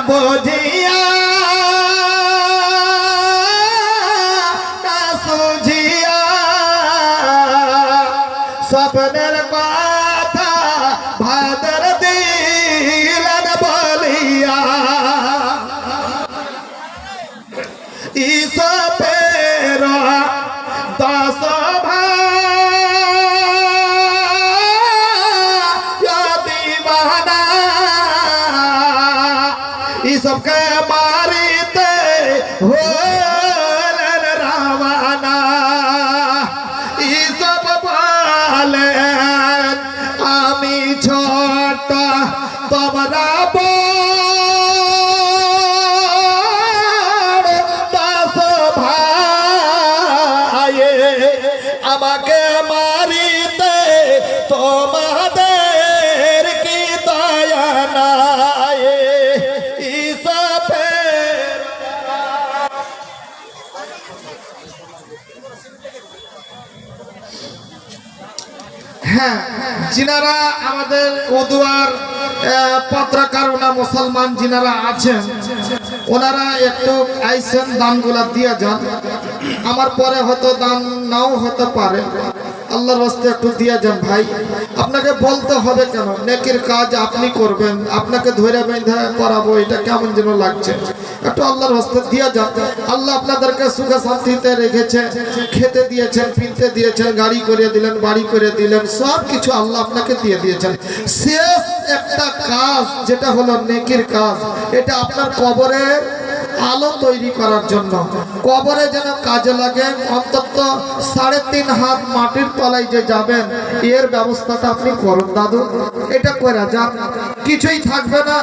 বুঝিয়া না সুঝিয়া স্বপ্নের কথা ভাদর দিলেন বলিয়া ঈশপের দশ सबके मारीते होलन रावणा ई सब बोले आमी छोटा तोमरा बोल दस भाई আমাকে মারিতে তোমাদের কি দয়া নাই হ্যাঁ जिनारा আমাদের ওদুয়ার পত্রকার ওনা মুসলমান जिनारा আছেন ওনারা একটু আইসেন দানগুলা দিয়ে যান আমার পরে হয়তো দান নাও হতে পারে আল্লাহর রাস্তায় একটু দিয়ে যান ভাই আপনাকে বলতে হবে কেন নেকির কাজ আপনি করবেন আপনাকে ধরে বেঁধে করাবো এটা কেমন যেন লাগছে একটু আল্লাহর রাস্তায় দিয়ে যান আল্লাহ আপনাদেরকে সুখে শান্তিতে রেখেছে খেতে দিয়েছেন পিনতে দিয়েছেন গাড়ি করে দিলেন বাড়ি করে দিলেন সব কিছু আল্লাহ আপনাকে দিয়ে দিয়েছেন শেষ একটা কাজ যেটা হলো নেকির কাজ এটা আপনার কবরের আলো তৈরি করার জন্য কবরে যেন কাজে লাগে অন্তত 3.5 হাত মাটির তলায় যে যাবেন এর ব্যবস্থাটা আপনি করুন দাদু এটা করে যান কিছুই থাকবে না